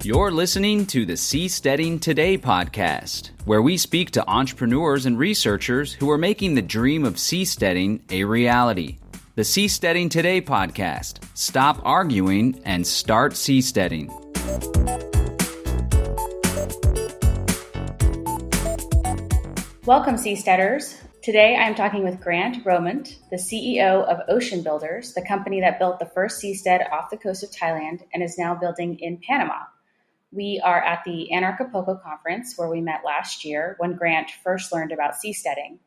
You're listening to the Seasteading Today podcast, where we speak to entrepreneurs and researchers who are making the dream of seasteading a reality. The Seasteading Today podcast. Stop arguing and start seasteading. Welcome, Seasteaders. Today I'm talking with Grant Romundt, the CEO of Ocean Builders, the company that built the first seastead off the coast of Thailand and is now building in Panama. We are at the Aquaculture conference where we met last year when Grant first learned about seasteading.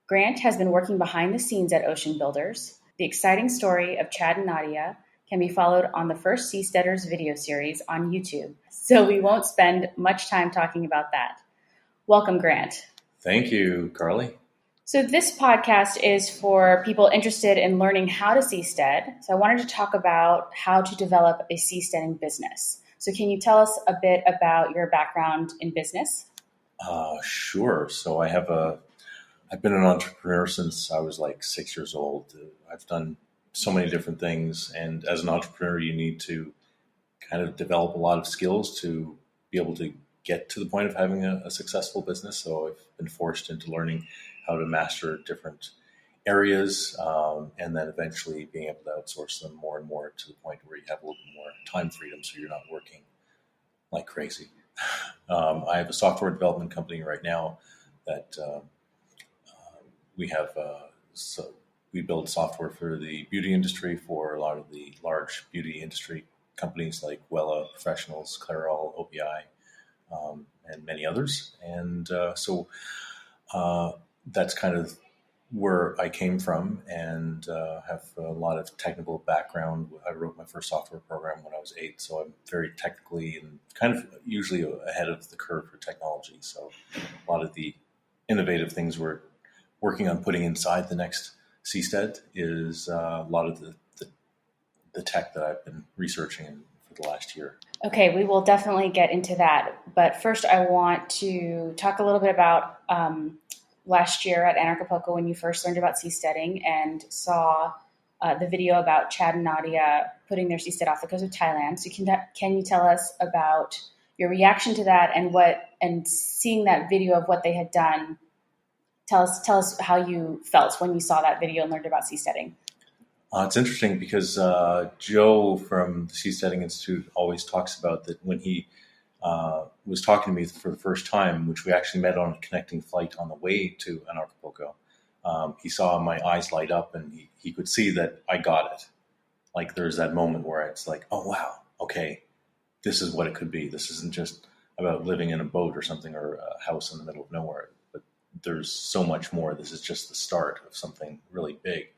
Grant has been working behind the scenes at Ocean Builders. The exciting story of Chad and Nadia can be followed on the First Seasteaders video series on YouTube, so we won't spend much time talking about that. Welcome, Grant. Thank you, Carly. So this podcast is for people interested in learning how to seastead. So I wanted to talk about how to develop a seasteading business. So can you tell us a bit about your background in business? Sure. So I've been an entrepreneur since I was like 6 years old. I've done so many different things. And as an entrepreneur, you need to kind of develop a lot of skills to be able to get to the point of having a successful business. So I've been forced into learning how to master different areas and then eventually being able to outsource them more and more to the point where you have a little bit more time freedom so you're not working like crazy. I have a software development company right now that we build software for the beauty industry for a lot of the large beauty industry companies like Wella, Professionals, Clairol, OPI, and many others. And so that's kind of where I came from and have a lot of technical background. I wrote my first software program when I was 8, so I'm very technically and kind of usually ahead of the curve for technology. So a lot of the innovative things we're working on putting inside the next Seastead is a lot of the tech that I've been researching for the last year. Okay, we will definitely get into that. But first I want to talk a little bit about last year at Aquaculture when you first learned about seasteading and saw the video about Chad and Nadia putting their seastead off the coast of Thailand. So can you tell us about your reaction to that and seeing that video of what they had done? Tell us how you felt when you saw that video and learned about seasteading. It's interesting because Joe from the Seasteading Institute always talks about that when he was talking to me for the first time, which we actually met on a connecting flight on the way to Aquaculture. He saw my eyes light up and he could see that I got it. Like there's that moment where it's like, oh, wow, okay, this is what it could be. This isn't just about living in a boat or something or a house in the middle of nowhere, but there's so much more. This is just the start of something really big.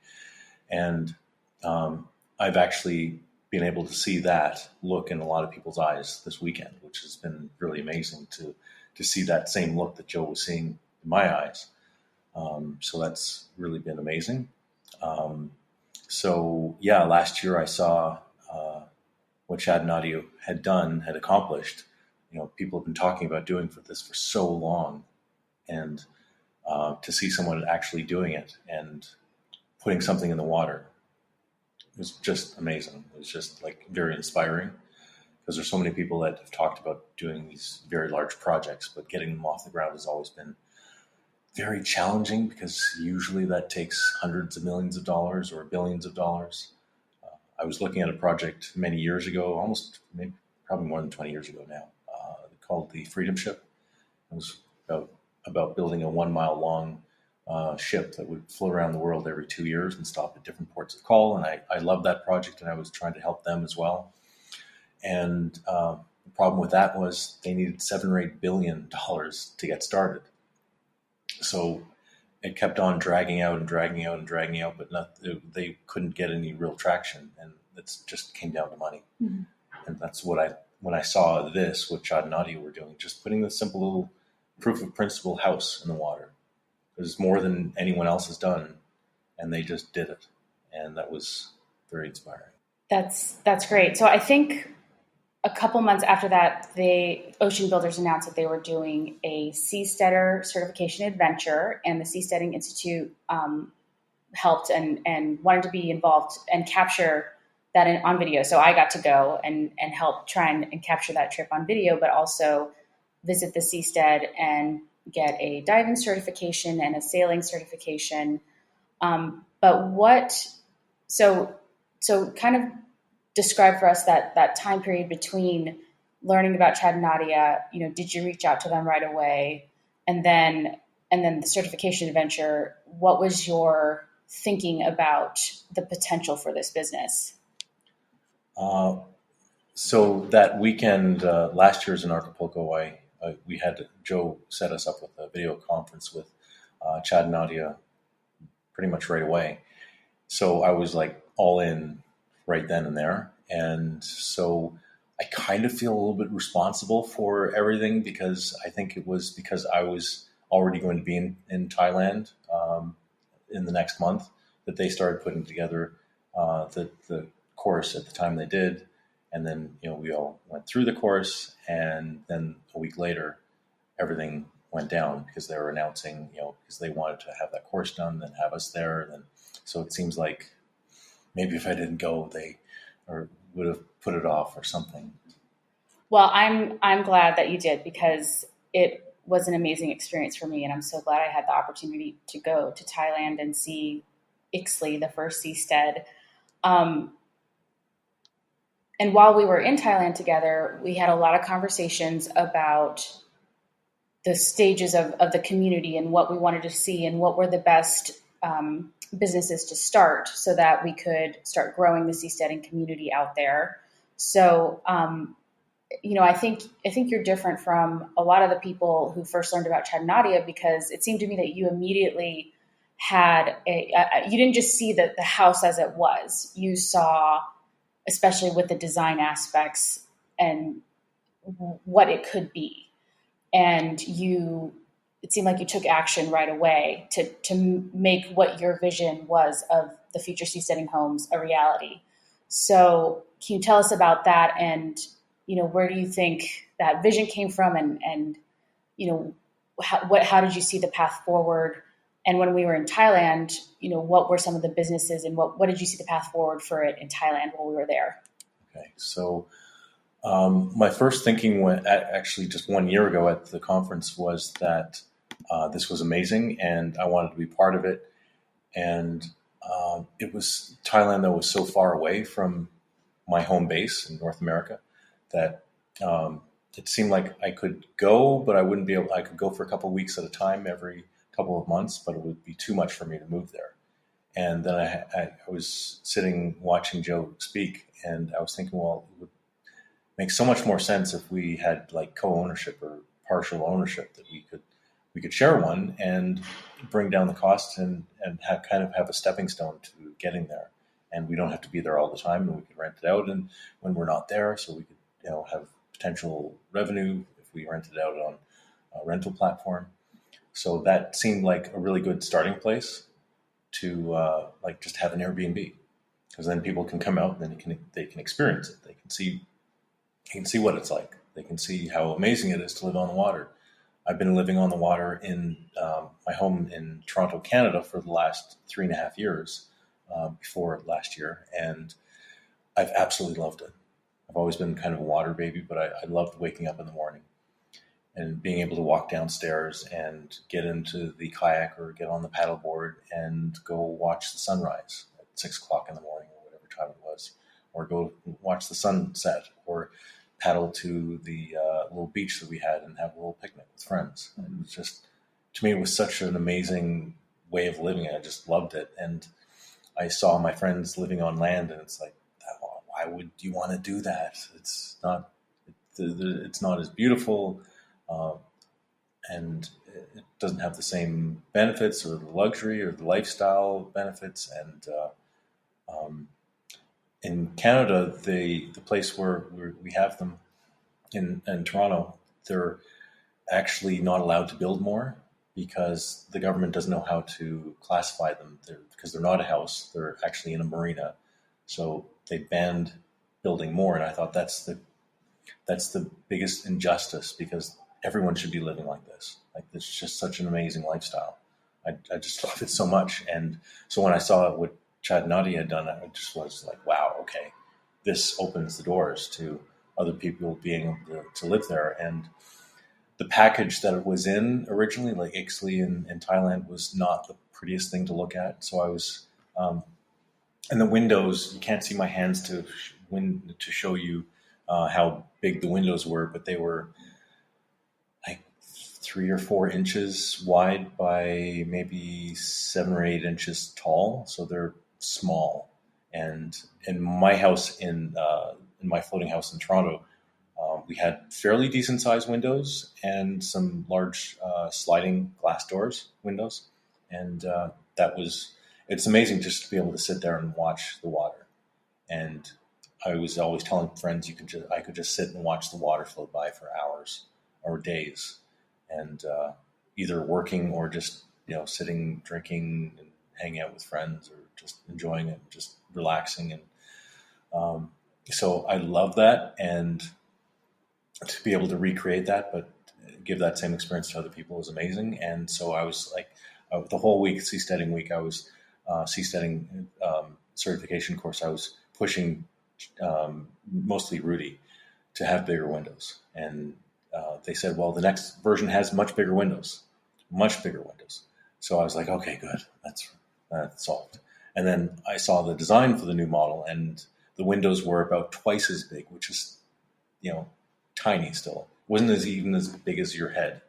And I've actually been able to see that look in a lot of people's eyes this weekend, which has been really amazing to see that same look that Joe was seeing in my eyes. So that's really been amazing. Last year I saw what Chad and Nadia had accomplished. You know, people have been talking about doing this for so long, and to see someone actually doing it and putting something in the water, it was just amazing. It was just like very inspiring because there's so many people that have talked about doing these very large projects, but getting them off the ground has always been very challenging because usually that takes hundreds of millions of dollars or billions of dollars. I was looking at a project many years ago, probably more than 20 years ago now, called the Freedom Ship. It was about building a 1 mile long ship that would float around the world every 2 years and stop at different ports of call. And I loved that project and I was trying to help them as well. And the problem with that was they needed $7 or $8 billion to get started. So it kept on dragging out, but they couldn't get any real traction. And it just came down to money. Mm-hmm. And that's when I saw this, what Chad and Nadia were doing, just putting the simple little proof of principle house in the water. It was more than anyone else has done, and they just did it, and that was very inspiring. That's great. So I think a couple months after that, the Ocean Builders announced that they were doing a Seasteader certification adventure, and the Seasteading Institute helped and wanted to be involved and capture on video. So I got to go and help try and capture that trip on video, but also visit the Seastead and get a diving certification and a sailing certification. So kind of describe for us that time period between learning about Chad and Nadia. Did you reach out to them right away? And then the certification adventure, what was your thinking about the potential for this business? So that weekend, last year's in Acapulco, we had Joe set us up with a video conference with Chad and Nadia pretty much right away. So I was like all in right then and there. And so I kind of feel a little bit responsible for everything, because I think it was because I was already going to be in Thailand in the next month that they started putting together the course at the time they did. And then, we all went through the course, and then a week later, everything went down because they were announcing, because they wanted to have that course done, then have us there. And so it seems like maybe if I didn't go, they would have put it off or something. Well, I'm glad that you did, because it was an amazing experience for me, and I'm so glad I had the opportunity to go to Thailand and see Ixley, the first Seastead. And while we were in Thailand together, we had a lot of conversations about the stages of the community and what we wanted to see and what were the best businesses to start so that we could start growing the seasteading community out there. So, I think you're different from a lot of the people who first learned about Chad and Nadia, because it seemed to me that you immediately had you didn't just see the house as it was. You saw, especially with the design aspects and what it could be. And it seemed like you took action right away to make what your vision was of the future seasteading homes a reality. So can you tell us about that? And, where do you think that vision came from? And how did you see the path forward? And when we were in Thailand, what were some of the businesses, and what did you see the path forward for it in Thailand while we were there? Okay. So my first thinking went actually just 1 year ago at the conference was that this was amazing and I wanted to be part of it. And it was Thailand that was so far away from my home base in North America that it seemed like I could go, but I wouldn't be able. I could go for a couple of weeks at a time every couple of months, but it would be too much for me to move there. And then I was sitting watching Joe speak, and I was thinking, well, it would make so much more sense if we had like co-ownership or partial ownership, that we could share one and bring down the costs and have a stepping stone to getting there. And we don't have to be there all the time, and we could rent it out and when we're not there, so we could have potential revenue if we rent it out on a rental platform. So that seemed like a really good starting place to just have an Airbnb, because then people can come out and then they can experience it. They can see what it's like. They can see how amazing it is to live on the water. I've been living on the water in my home in Toronto, Canada, for the last 3.5 years before last year, and I've absolutely loved it. I've always been kind of a water baby, but I loved waking up in the morning and being able to walk downstairs and get into the kayak or get on the paddleboard and go watch the sunrise at 6 o'clock in the morning or whatever time it was, or go watch the sunset, or paddle to the little beach that we had and have a little picnic with friends. And it was just, to me, it was such an amazing way of living. I just loved it. And I saw my friends living on land, and it's like, why would you want to do that? It's not as beautiful, and it doesn't have the same benefits or the luxury or the lifestyle benefits. And in Canada, the place where we have them in Toronto, they're actually not allowed to build more because the government doesn't know how to classify them. Because they're not a house, they're actually in a marina. So they banned building more, and I thought that's the biggest injustice, because everyone should be living like this. Like, it's just such an amazing lifestyle. I just love it so much. And so when I saw what Chad and Nadia had done, I just was like, wow, okay, this opens the doors to other people being able to live there. And the package that it was in originally, like Ixtli in Thailand, was not the prettiest thing to look at. So I was, and the windows, you can't see my hands to show you how big the windows were, but they were like 3 or 4 inches wide by maybe 7 or 8 inches tall. So they're small. And in my house, in my floating house in Toronto, we had fairly decent sized windows and some large sliding glass doors windows. And it's amazing just to be able to sit there and watch the water. And I was always telling friends, I could just sit and watch the water flow by for hours or days, and either working or just sitting, drinking, and hanging out with friends, or just enjoying it, just relaxing. And so I love that, and to be able to recreate that, but give that same experience to other people is amazing. And so I was like, the whole week, Seasteading week, I was Seasteading certification course. I was pushing mostly Rudy to have bigger windows, and they said, well, the next version has much bigger windows. So I was like, okay, good, that's solved. And then I saw the design for the new model, and the windows were about twice as big, which is tiny still. It wasn't even as big as your head.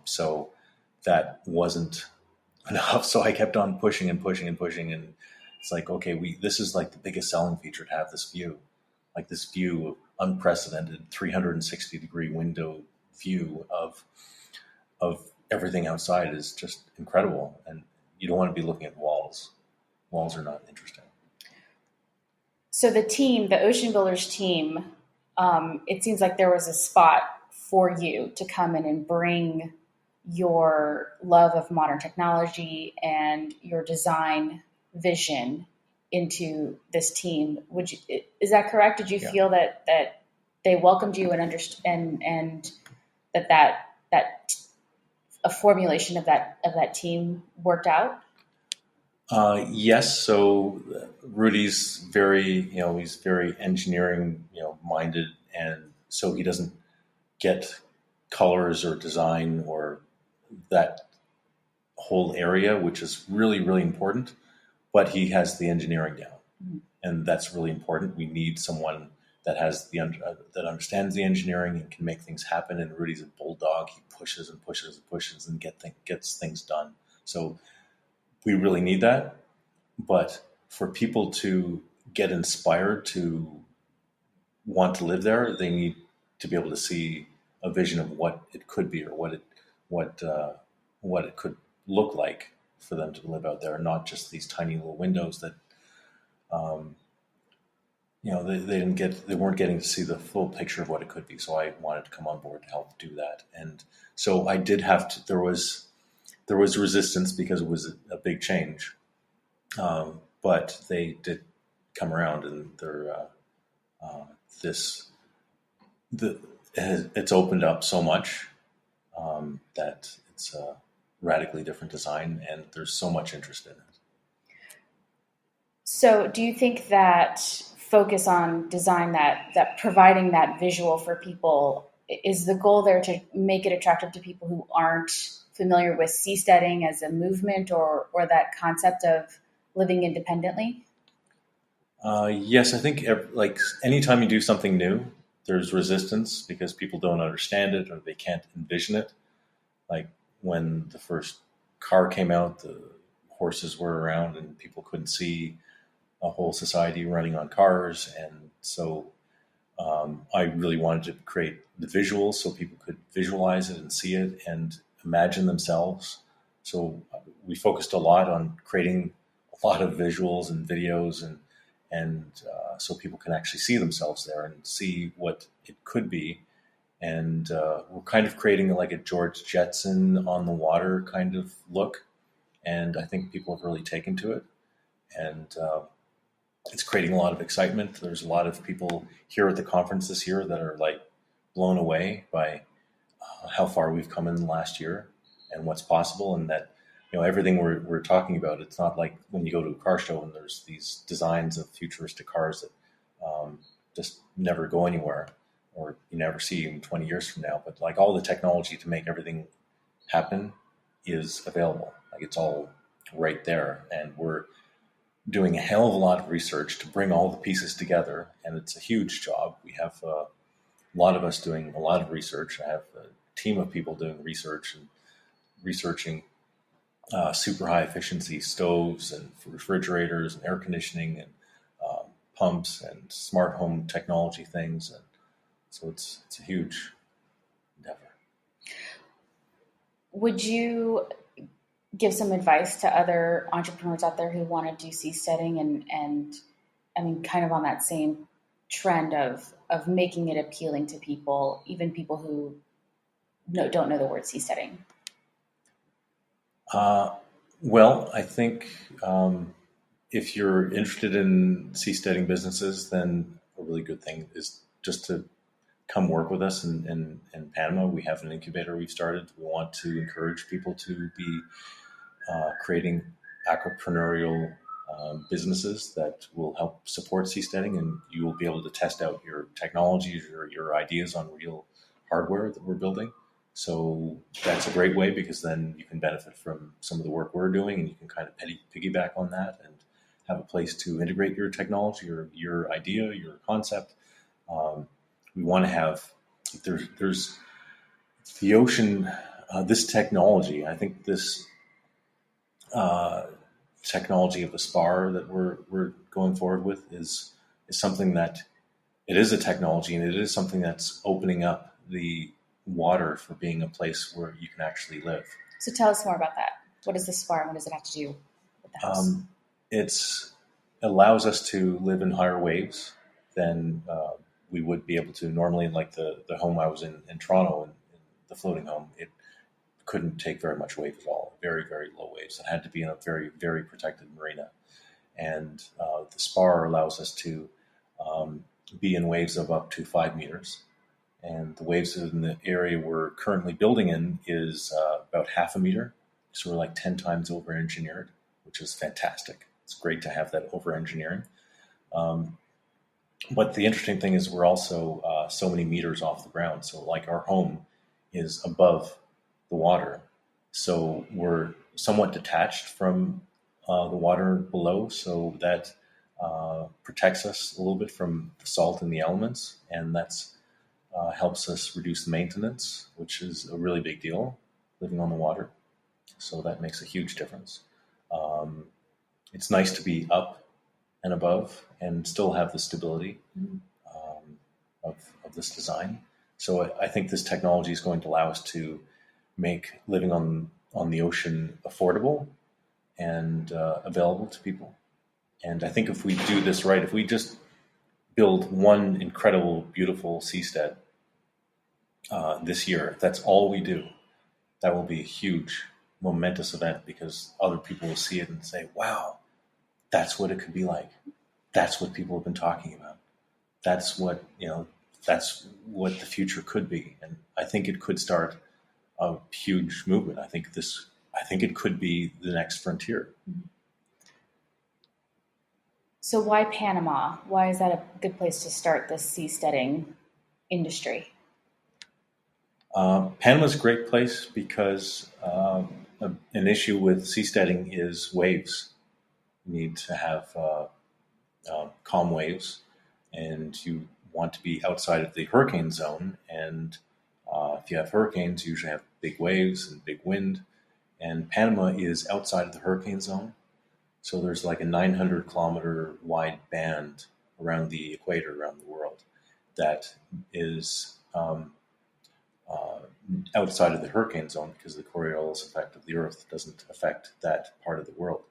So that wasn't enough. So I kept on pushing and pushing and pushing. And it's like, okay, this is like the biggest selling feature, to have this view, like this view of unprecedented 360-degree window view of everything outside is just incredible. And you don't want to be looking at walls. Walls are not interesting. So the Ocean Builders team, it seems like there was a spot for you to come in and bring your love of modern technology and your design vision into this team. Is that correct? Did you feel that they welcomed you and understand, and that a formulation of that team worked out? Yes. So Rudy's he's very engineering, minded. And so he doesn't get colors or design or that whole area, which is really, really important, but he has the engineering down. Mm-hmm. And that's really important. We need someone that has that understands the engineering and can make things happen. And Rudy's a bulldog. He pushes and pushes and pushes and gets things done. So we really need that. But for people to get inspired to want to live there, they need to be able to see a vision of what it could be, or what it could look like for them to live out there, not just these tiny little windows that they weren't getting to see the full picture of what it could be. So I wanted to come on board to help do that. And so I did have to. There was resistance because it was a big change, but they did come around, and it's opened up so much that it's a radically different design, and there's so much interest in it. So do you think that focus on design, that providing that visual for people, is the goal there to make it attractive to people who aren't familiar with seasteading as a movement, or that concept of living independently? Yes, I think like anytime you do something new, there's resistance because people don't understand it or they can't envision it. Like when the first car came out, the horses were around and people couldn't see a whole society running on cars. And so I really wanted to create the visuals so people could visualize it and see it and imagine themselves. So we focused a lot on creating a lot of visuals and videos and so people can actually see themselves there and see what it could be. And we're kind of creating like a George Jetson on the water kind of look. And I think people have really taken to it. And it's creating a lot of excitement. There's a lot of people here at the conference this year that are like blown away by how far we've come in the last year and what's possible. And that, everything we're talking about, it's not like when you go to a car show and there's these designs of futuristic cars that just never go anywhere, or you never see in 20 years from now. But like all the technology to make everything happen is available. Like it's all right there. And we're doing a hell of a lot of research to bring all the pieces together. And it's a huge job. We have a lot of us doing a lot of research. I have a team of people doing research and researching super high efficiency stoves and refrigerators and air conditioning and pumps and smart home technology things. And so it's a huge endeavor. Would you give some advice to other entrepreneurs out there who want to do seasteading and I mean, kind of on that same trend of making it appealing to people, even people who don't know the word seasteading? Well, I think if you're interested in seasteading businesses, then a really good thing is just to come work with us in Panama. We have an incubator we've started. We want to encourage people to be creating aquapreneurial businesses that will help support seasteading, and you will be able to test out your technologies or your ideas on real hardware that we're building. So that's a great way, because then you can benefit from some of the work we're doing, and you can kind of piggyback on that and have a place to integrate your technology or your idea, your concept. We want to have, there's the ocean, this technology, I think this technology of the spar that we're going forward with is something that, it is a technology, and it is something that's opening up the water for being a place where you can actually live. So tell us more about that. What is the spar, and what does it have to do with the house? It allows us to live in higher waves than we would be able to normally. Like the home I was in Toronto, in the floating home, it couldn't take very much wave at all. Very, very low waves. It had to be in a very, very protected marina. And the spar allows us to be in waves of up to 5 meters. And the waves in the area we're currently building in is about half a meter. So we're like 10 times over-engineered, which is fantastic. It's great to have that over-engineering. But the interesting thing is we're also so many meters off the ground. So like our home is above the water. So we're somewhat detached from the water below. So that protects us a little bit from the salt and the elements. And that's helps us reduce the maintenance, which is a really big deal, living on the water. So that makes a huge difference. It's nice to be up and above and still have the stability of this design. So I think this technology is going to allow us to make living on the ocean affordable and available to people. And I think if we do this right, if we just build one incredible, beautiful seastead this year, if that's all we do, that will be a huge, momentous event, because other people will see it and say, wow, that's what it could be like. That's what people have been talking about. That's what, that's what the future could be. And I think it could start a huge movement. I think it could be the next frontier. So why Panama? Why is that a good place to start the seasteading industry? Panama's a great place because an issue with seasteading is waves. You need to have calm waves, and you want to be outside of the hurricane zone. And if you have hurricanes, you usually have big waves and big wind. And Panama is outside of the hurricane zone. So there's like a 900 kilometer wide band around the equator, around the world, that is outside of the hurricane zone, because the Coriolis effect of the Earth doesn't affect that part of the world.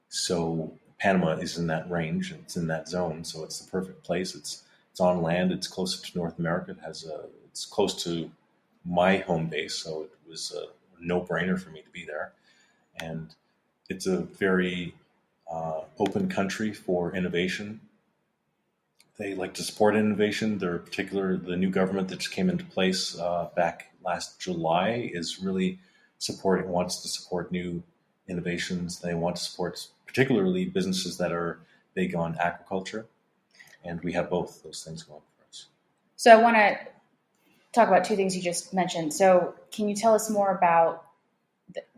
So Panama is in that range, and it's in that zone, so it's the perfect place. It's on land. It's closer to North America. It's close to my home base, so it was a no-brainer for me to be there. And it's a very open country for innovation. They like to support innovation. The new government that just came into place back last July is really wants to support new innovations. They want to support particularly businesses that are big on aquaculture. And we have both those things going for us. So I want to talk about two things you just mentioned. So can you tell us more about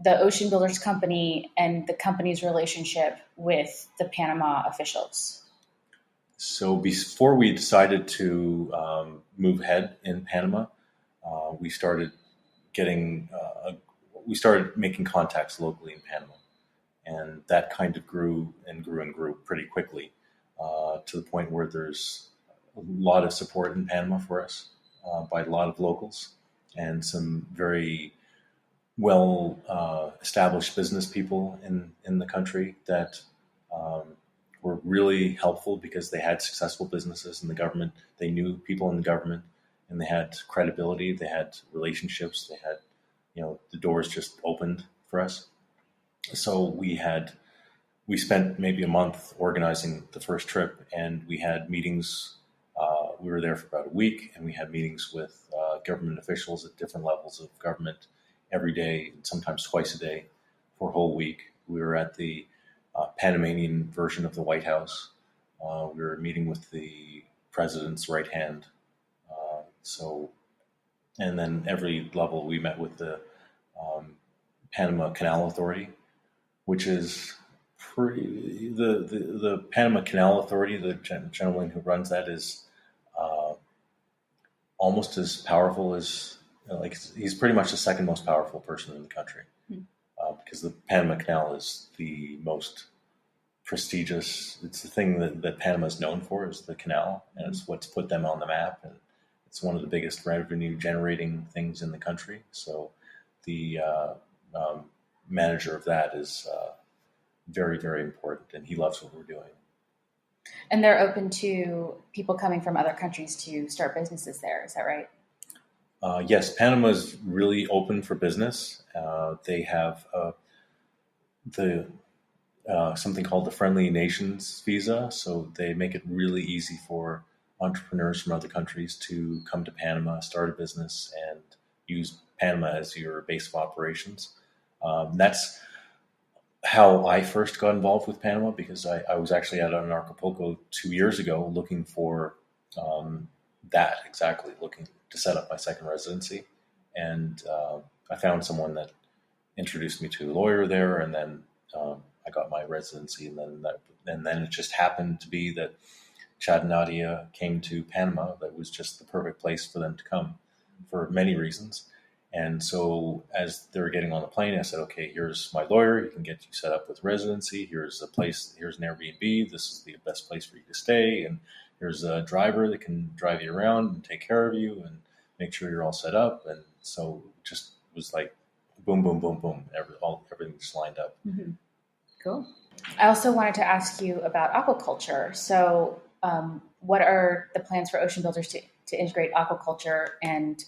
the Ocean Builders company and the company's relationship with the Panama officials? So before we decided to move ahead in Panama, we started making contacts locally in Panama, and that kind of grew and grew and grew pretty quickly to the point where there's a lot of support in Panama for us by a lot of locals and some very well established business people in the country that were really helpful because they had successful businesses in the government. They knew people in the government, and they had credibility. They had relationships. They had, the doors just opened for us. So we spent maybe a month organizing the first trip, and we had meetings. We were there for about a week, and we had meetings with government officials at different levels of government every day, sometimes twice a day, for a whole week. We were at the Panamanian version of the White House. We were meeting with the president's right hand. And then every level we met with the Panama Canal Authority, which is the Panama Canal Authority, the gentleman who runs that is almost as powerful as, he's pretty much the second most powerful person in the country. Because the Panama Canal is the most prestigious. It's the thing that Panama is known for, is the canal, and it's what's put them on the map, and it's one of the biggest revenue generating things in the country. So the manager of that is very, very important, and he loves what we're doing. And they're open to people coming from other countries to start businesses there. Is that right? Yes, Panama is really open for business. They have something called the Friendly Nations visa, so they make it really easy for entrepreneurs from other countries to come to Panama, start a business, and use Panama as your base of operations. That's how I first got involved with Panama, because I was actually out on Acapulco 2 years ago looking for looking to set up my second residency. And I found someone that introduced me to a lawyer there, and then I got my residency. And then it just happened to be that Chad and Nadia came to Panama. That was just the perfect place for them to come for many reasons. And so as they were getting on the plane, I said, okay, here's my lawyer. He can get you set up with residency. Here's a place. Here's an Airbnb. This is the best place for you to stay. And here's a driver that can drive you around and take care of you and make sure you're all set up. And so it just was like boom, boom, boom, boom. Everything just lined up. Mm-hmm. Cool. I also wanted to ask you about aquaculture. So what are the plans for Ocean Builders to integrate aquaculture, and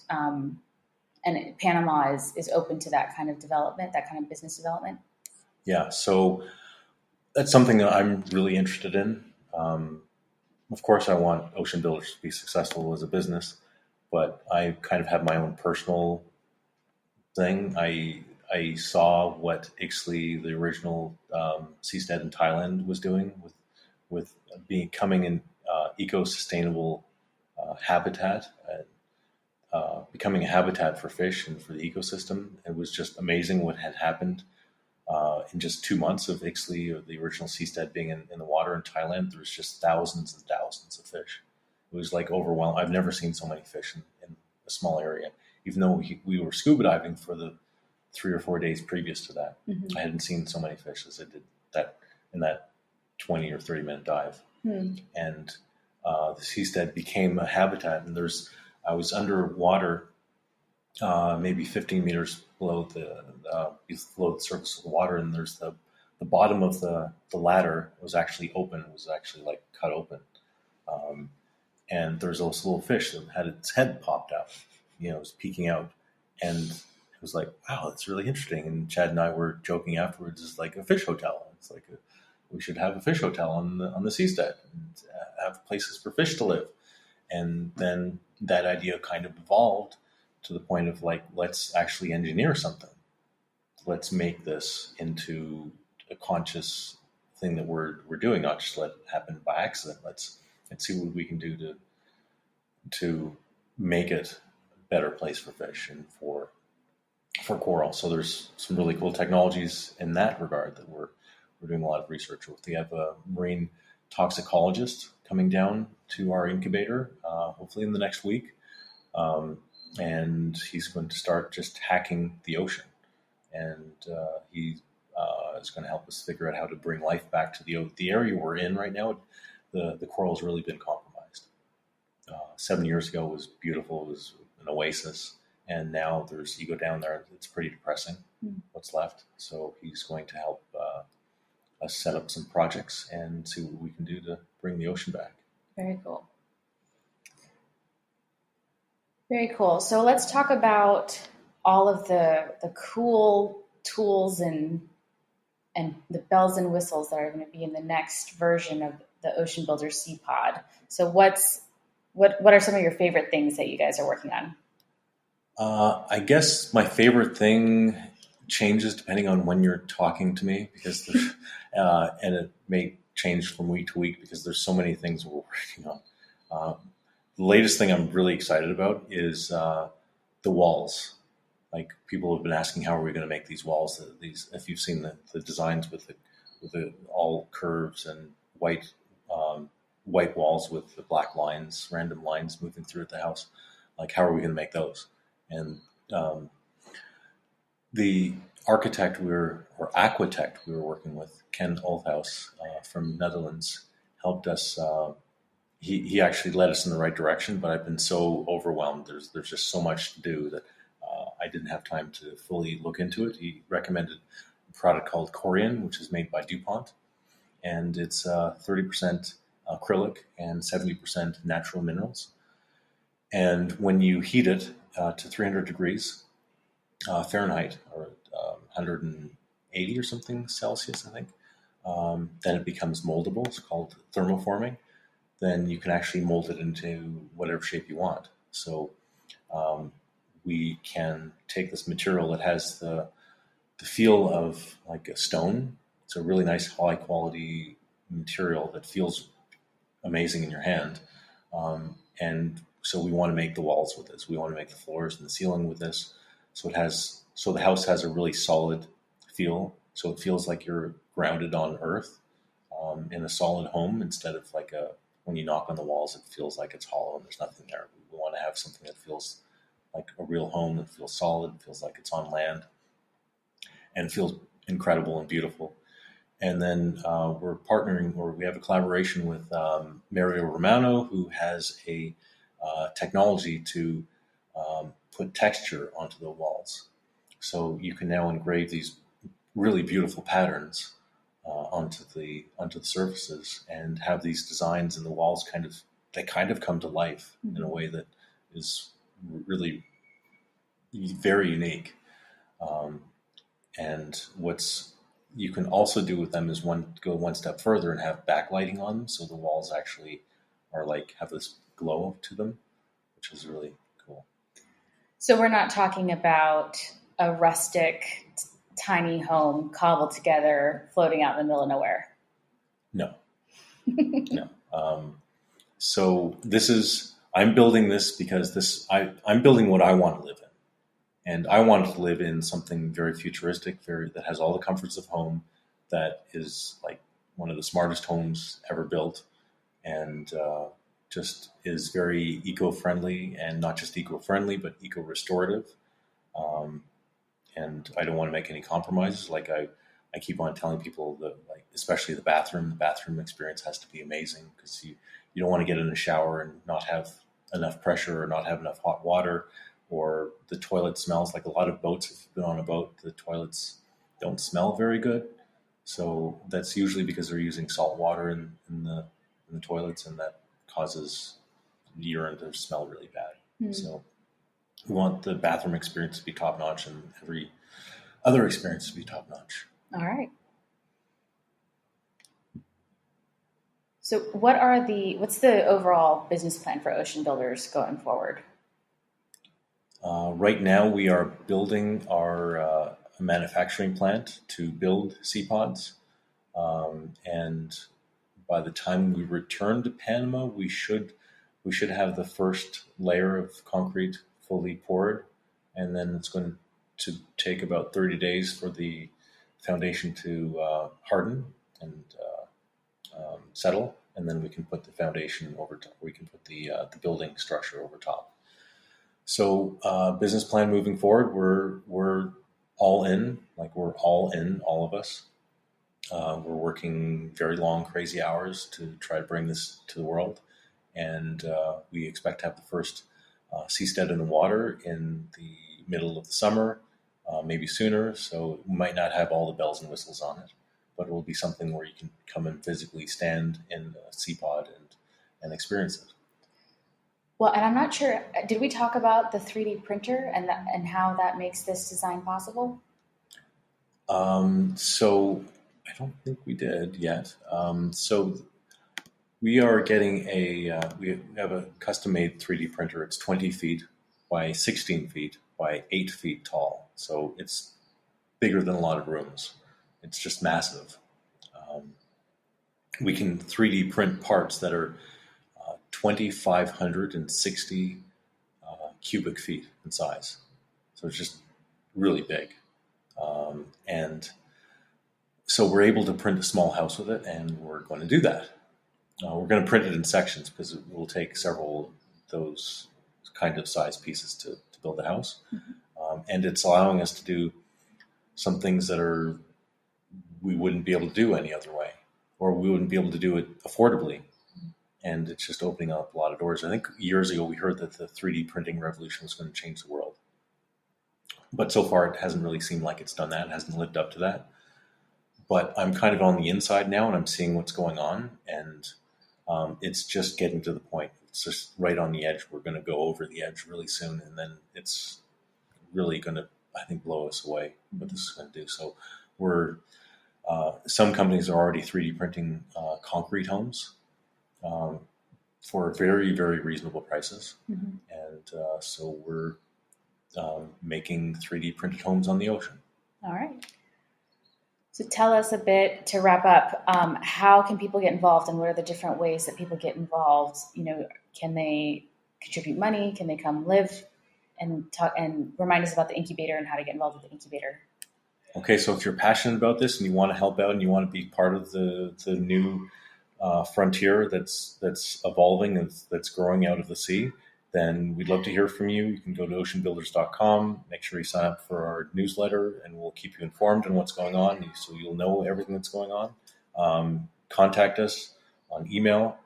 Panama is open to that kind of development, that kind of business development? Yeah, so that's something that I'm really interested in. Of course, I want Ocean Builders to be successful as a business, but I kind of have my own personal thing. I saw what Ixley, the original Seastead in Thailand, was doing with becoming an eco-sustainable habitat, becoming a habitat for fish and for the ecosystem. It was just amazing what had happened in just 2 months of Ixley, or the original Seastead, being in the water in Thailand. There was just thousands and thousands of fish. It was like overwhelming. I've never seen so many fish in a small area, even though we were scuba diving for the 3 or 4 days previous to that. Mm-hmm. I hadn't seen so many fish as I did that in that 20 or 30 minute dive. And the Seastead became a habitat, and I was underwater, maybe 15 meters below the surface of the water, and there's the bottom of the ladder was actually open. It was actually like cut open, and there's this little fish that had its head popped out. It was peeking out, and it was like, wow, that's really interesting. And Chad and I were joking afterwards, it's like a fish hotel. It's like we should have a fish hotel on the Seastead and have places for fish to live. And then that idea kind of evolved to the point of like, let's actually engineer something. Let's make this into a conscious thing that we're doing, not just let it happen by accident. Let's and see what we can do to make it a better place for fish and for coral. So there's some really cool technologies in that regard that we're doing a lot of research with. We have a marine toxicologist coming down to our incubator, hopefully in the next week. And he's going to start just hacking the ocean. And he is going to help us figure out how to bring life back to the area we're in right now. The coral has really been compromised. 7 years ago it was beautiful. It was an oasis. And now you go down there, it's pretty depressing what's left. So he's going to help us set up some projects and see what we can do to bring the ocean back. Very cool. Very cool. So let's talk about all of the cool tools and the bells and whistles that are going to be in the next version of the Ocean Builder SeaPod. So what are some of your favorite things that you guys are working on? I guess my favorite thing changes depending on when you're talking to me, because and it may change from week to week because there's so many things we're working on. The latest thing I'm really excited about is the walls. Like, people have been asking, how are we going to make these walls? If you've seen the designs with the all curves and white walls with the black lines, random lines moving through the house, like, how are we going to make those? And the architect or aquitect we were working with, Ken Olthaus from Netherlands, helped us. He actually led us in the right direction, but I've been so overwhelmed. There's just so much to do that I didn't have time to fully look into it. He recommended a product called Corian, which is made by DuPont, and it's 30% acrylic and 70% natural minerals. And when you heat it to 300 degrees Fahrenheit, or 180 or something Celsius, I think, then it becomes moldable. It's called thermoforming. Then you can actually mold it into whatever shape you want. So we can take this material that has the feel of like a stone. It's a really nice, high quality material that feels amazing in your hand. And so we want to make the walls with this. We want to make the floors and the ceiling with this. So the house has a really solid feel. So it feels like you're grounded on earth in a solid home, instead of like when you knock on the walls, it feels like it's hollow and there's nothing there. We want to have something that feels like a real home, that feels solid, feels like it's on land, and feels incredible and beautiful. And then we're partnering, or we have a collaboration with Mario Romano, who has a technology to put texture onto the walls. So you can now engrave these really beautiful patterns onto the surfaces, and have these designs in the walls kind of come to life in a way that is really very unique. And you can also do with them is go one step further and have backlighting on them, so the walls actually are have this glow to them, which is really cool. So we're not talking about a rustic, tiny home cobbled together, floating out in the middle of nowhere. No. No. So I'm building this because I'm building what I want to live in. And I wanted to live in something very futuristic, that has all the comforts of home, that is like one of the smartest homes ever built, and just is very eco-friendly, and not just eco-friendly, but eco-restorative. And I don't want to make any compromises. Like I keep on telling people that, especially the bathroom experience has to be amazing, because you don't want to get in a shower and not have enough pressure, or not have enough hot water, or the toilet smells. Like, a lot of boats, if you've been on a boat, the toilets don't smell very good. So that's usually because they're using salt water in the toilets, and that causes urine to smell really bad. Mm. So we want the bathroom experience to be top notch, and every other experience to be top notch. All right. So what's the overall business plan for Ocean Builders going forward? Right now, we are building our manufacturing plant to build SeaPods, and by the time we return to Panama, we should have the first layer of concrete fully poured, and then it's going to take about 30 days for the foundation to harden and settle, and then we can put the foundation over top. We can put the building structure over top. So business plan moving forward, we're all in, all of us. We're working very long, crazy hours to try to bring this to the world, and we expect to have the first Seastead in the water in the middle of the summer, maybe sooner. So we might not have all the bells and whistles on it, but it will be something where you can come and physically stand in a SeaPod and experience it. Well, and I'm not sure, did we talk about the 3D printer and how that makes this design possible? So I don't think we did yet. So we are getting we have a custom-made 3D printer. It's 20 feet by 16 feet by 8 feet tall. So it's bigger than a lot of rooms. It's just massive. We can 3D print parts that are 2,560 cubic feet in size. So it's just really big. And so we're able to print a small house with it, and we're going to do that. We're going to print it in sections because it will take several of those kind of size pieces to build a house. Mm-hmm. And it's allowing us to do some things that we wouldn't be able to do any other way, or we wouldn't be able to do it affordably. And it's just opening up a lot of doors. I think years ago we heard that the 3D printing revolution was going to change the world. But so far it hasn't really seemed like it's done that. It hasn't lived up to that. But I'm kind of on the inside now, and I'm seeing what's going on. And it's just getting to the point. It's just right on the edge. We're going to go over the edge really soon. And then it's really going to, I think, blow us away what this is going to do. So some companies are already 3D printing concrete homes. For very, very reasonable prices. Mm-hmm. And so we're making 3D printed homes on the ocean. All right. So tell us a bit, to wrap up, how can people get involved, and what are the different ways that people get involved? Can they contribute money? Can they come live and talk and remind us about the incubator and how to get involved with the incubator? Okay, so if you're passionate about this and you want to help out and you want to be part of the new frontier that's evolving and that's growing out of the sea, then we'd love to hear from you. You can go to oceanbuilders.com, make sure you sign up for our newsletter, and we'll keep you informed on what's going on so you'll know everything that's going on. Contact us on email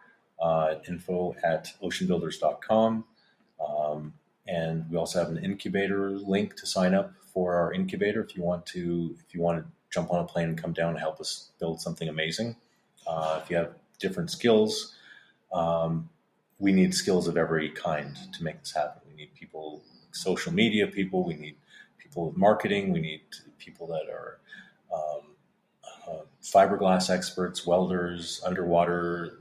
at info@oceanbuilders.com. And we also have an incubator link to sign up for our incubator if you want to jump on a plane and come down and help us build something amazing. If you have different skills, we need skills of every kind to make this happen. We need people, social media people, we need people with marketing, we need people that are fiberglass experts, welders, underwater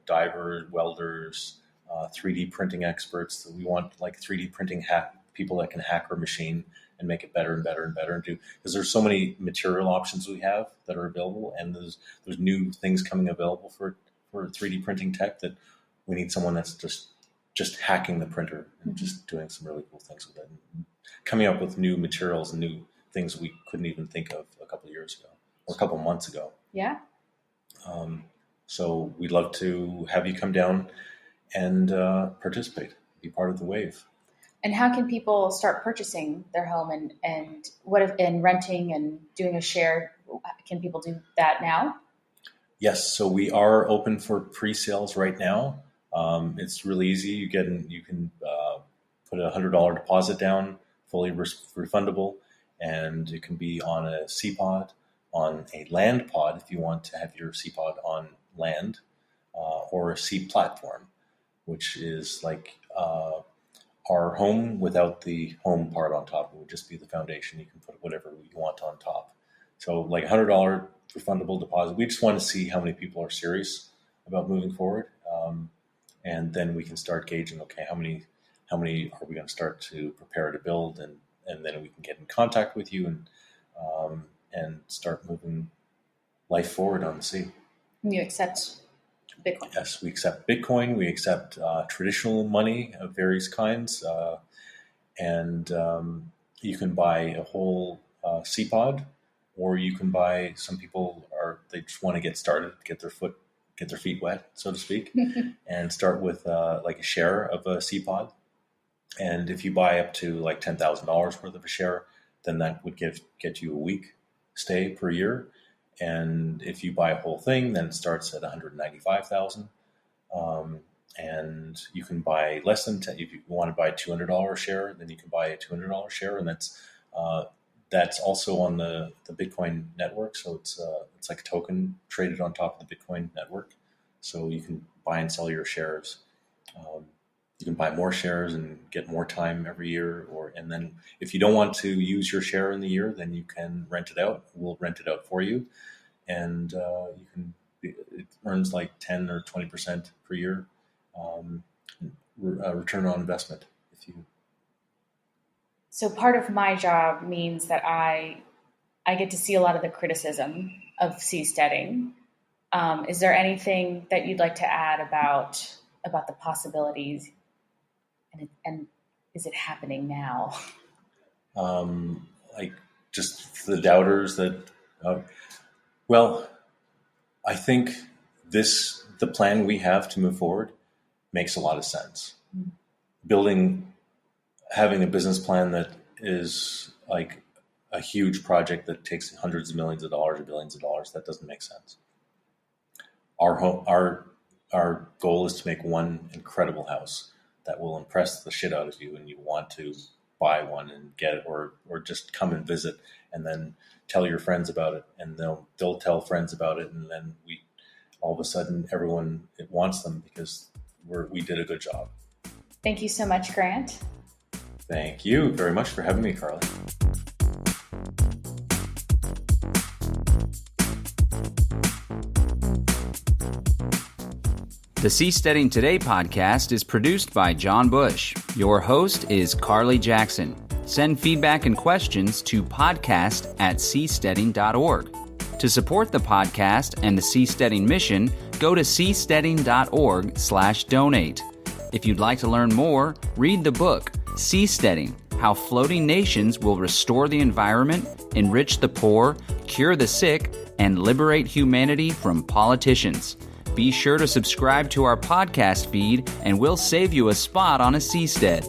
diver welders, 3D printing experts. We want 3D printing people that can hack our machine and make it better and better and better, because there's so many material options we have that are available, and there's new things coming available for 3D printing tech that we need someone that's just hacking the printer and just doing some really cool things with it, and coming up with new materials and new things we couldn't even think of a couple of years ago or a couple of months ago. Yeah. So we'd love to have you come down and participate, be part of the wave. And how can people start purchasing their home and renting and doing a share? Can people do that now? Yes. So we are open for pre-sales right now. It's really easy. You can put a $100 deposit down, fully refundable, and it can be on a SeaPod, on a land pod if you want to have your SeaPod on land, or a sea platform, which is like our home without the home part on top. It would just be the foundation. You can put whatever you want on top. So like $100 refundable deposit. We just want to see how many people are serious about moving forward, and then we can start gauging. Okay, how many are we going to start to prepare to build, and then we can get in contact with you and start moving life forward on the sea. You accept Bitcoin. Yes, we accept Bitcoin. We accept traditional money of various kinds. And you can buy a whole SeaPod, or you can buy, some people they just want to get started, get their feet wet, so to speak, and start with like a share of a SeaPod. And if you buy up to like $10,000 worth of a share, then that would get you a week stay per year. And if you buy a whole thing, then it starts at $195,000. And you can buy less than 10. If you want to buy a $200 share, then you can buy a $200 share, and that's also on the Bitcoin network. So it's like a token traded on top of the Bitcoin network. So you can buy and sell your shares. You can buy more shares and get more time every year, and then if you don't want to use your share in the year, then you can rent it out. We'll rent it out for you, and it earns like 10 or 20% per year return on investment. So part of my job means that I get to see a lot of the criticism of seasteading. Is there anything that you'd like to add about the possibilities? And is it happening now? Like just the doubters that, well, I think the plan we have to move forward makes a lot of sense. Having a business plan that is like a huge project that takes hundreds of millions of dollars or billions of dollars, that doesn't make sense. Our goal is to make one incredible house that will impress the shit out of you, and you want to buy one and get it, or just come and visit, and then tell your friends about it, and they'll tell friends about it, and then all of a sudden everyone wants them because we did a good job. Thank you so much, Grant. Thank you very much for having me, Carly. The Seasteading Today podcast is produced by John Bush. Your host is Carly Jackson. Send feedback and questions to podcast@seasteading.org. To support the podcast and the Seasteading mission, go to seasteading.org/donate. If you'd like to learn more, read the book, Seasteading: How Floating Nations Will Restore the Environment, Enrich the Poor, Cure the Sick, and Liberate Humanity from Politicians. Be sure to subscribe to our podcast feed, and we'll save you a spot on a seastead.